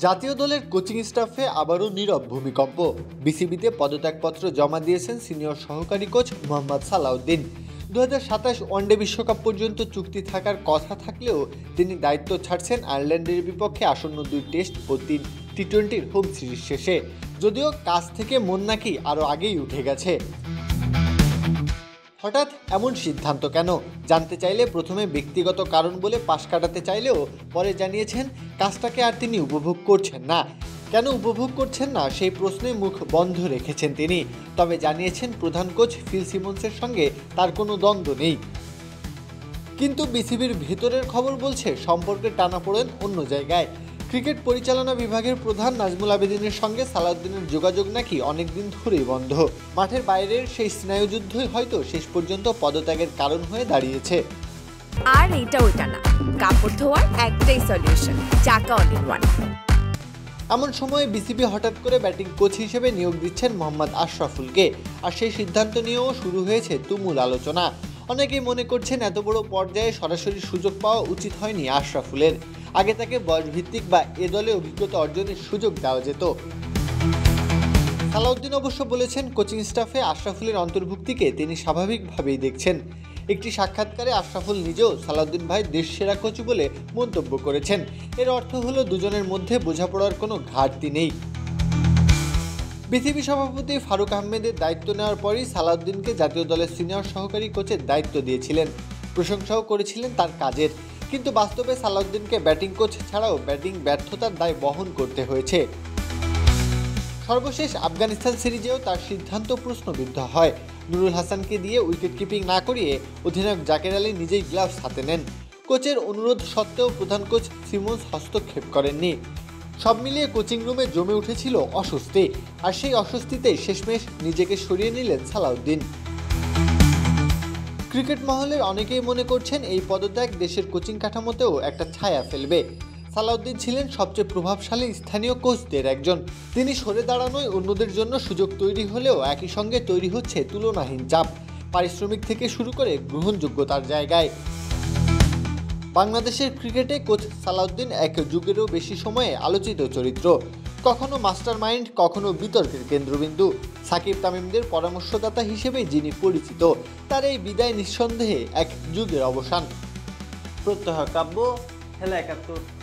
জাতীয় দলের কোচিং স্টাফে আবারও নীরব ভূমিকম্প। বিসিবিতে পদত্যাগপত্র জমা দিয়েছেন সিনিয়র সহকারী কোচ মোহাম্মদ সালাউদ্দিন। 2027 ওয়ানডে বিশ্বকাপ পর্যন্ত চুক্তি থাকার কথা থাকলেও তিনি দায়িত্ব ছাড়ছেন আয়ারল্যান্ডের বিপক্ষে আসন্ন 2 টেস্ট ও 3 টি-20 হোম সিরিজ শেষে। যদিও কাজ থেকে মন নাকি আরও আগেই উঠে গেছে। হঠাৎ এমন সিদ্ধান্ত কেন জানতে চাইলে প্রথমে ব্যক্তিগত কারণ বলে পাশ কাটাতে চাইলেও পরে জানিয়েছেন কাজটাকে আর তিনি উপভোগ করছেন না। কেন উপভোগ করছেন না সেই প্রশ্নে মুখ বন্ধ রেখেছেন তিনি। তবে জানিয়েছেন প্রধান কোচ ফিল সিমন্সের সঙ্গে তার কোনো দ্বন্দ্ব নেই। কিন্তু বিসিবির ভেতরের খবর বলছে সম্পর্কের টানাপোড়েন অন্য জায়গায়। ক্রিকেট পরিচালনা বিভাগের প্রধান নাজমুল আবেদিনের সঙ্গে সালাউদ্দিনের যোগাযোগ নাকি অনেকদিন ধরেই বন্ধ। মাঠের বাইরের সেই স্নায়ুযুদ্ধই হয়তো শেষ পর্যন্ত পদত্যাগের কারণ হয়ে দাঁড়িয়েছে। আর এটা ওইটা না, কাপড় ধোয়ার একটাই সলিউশন, চাকা অল ইন ওয়ান। এমন সময় বিসিবি হঠাৎ করে ব্যাটিং কোচ হিসেবে নিয়োগ দিচ্ছেন মোহাম্মদ আশরাফুলকে। আর সেই সিদ্ধান্ত নিয়েও শুরু হয়েছে তুমুল আলোচনা। অনেকেই মনে করছেন এত বড় পর্যায়ে সরাসরি সুযোগ পাওয়া উচিত হয়নি আশরাফুলের। আগে তাকে বয়সভিত্তিক বা এ দলে অভিজ্ঞতা অর্জনের সুযোগ দেওয়া যেত। সালাউদ্দিন অবশ্য বলেছেন কোচিং স্টাফে আশরাফুলের অন্তর্ভুক্তিকে তিনি স্বাভাবিকভাবেই দেখছেন। একটি সাক্ষাৎকারে আশরাফুল নিজেও সালাউদ্দিন ভাই দেশ সেরা কোচ বলে মন্তব্য করেছেন। এর অর্থ হলো দুজনের মধ্যে বোঝাপড়ার কোনো ঘাটতি নেই। বিসিবি সভাপতি ফারুক আহমেদের দায়িত্ব নেওয়ার পরই সালাউদ্দিনকে জাতীয় দলের সিনিয়র সহকারী কোচের দায়িত্ব দিয়েছিলেন। প্রশংসাও করেছিলেন তার কাজের। কিন্তু বাস্তবে সালাউদ্দিনকে ব্যাটিং কোচ ছাড়াও ব্যাটিং ব্যর্থতার দায় বহন করতে হয়েছে। সর্বশেষ আফগানিস্তান সিরিজেও তার সিদ্ধান্ত প্রশ্নবিদ্ধ হয়। নুরুল হাসানকে দিয়ে উইকেট কিপিং না করিয়ে অধিনায়ক জাকের আলী নিজেই গ্লাভস হাতে নেন। কোচের অনুরোধ সত্ত্বেও প্রধান কোচ সিমন্স হস্তক্ষেপ করেননি। সব মিলিয়ে কোচিং রুমে জমে উঠেছিল অস্বস্তি। আর সেই অস্বস্তিতে শেষমেশ নিজেকে সরিয়ে নিলেন সালাউদ্দিন। ক্রিকেট মহলের অনেকেই মনে করছেন এই পদত্যাগ দেশের কোচিং কাঠামোতেও একটা ছায়া ফেলবে। সালাউদ্দিন ছিলেন সবচেয়ে প্রভাবশালী স্থানীয় কোচদের একজন। তিনি সরে দাঁড়ানোয় অন্যদের জন্য সুযোগ তৈরি হলেও একই সঙ্গে তৈরি হচ্ছে তুলনাহীন চাপ, পারিশ্রমিক থেকে শুরু করে গ্রহণযোগ্যতার জায়গায়। বাংলাদেশের ক্রিকেটে কোচ সালাউদ্দিন এক যুগেরও বেশি সময়ে আলোচিত চরিত্র। কখনো মাস্টার মাইন্ড, কখনো বিতর্কের কেন্দ্রবিন্দু। সাকিব তামিমদের পরামর্শদাতা হিসেবে যিনি পরিচিত, তার এই বিদায় নিঃসন্দেহে এক যুগের অবসান। প্রত্যহ কাব্য, খেলা ৭১।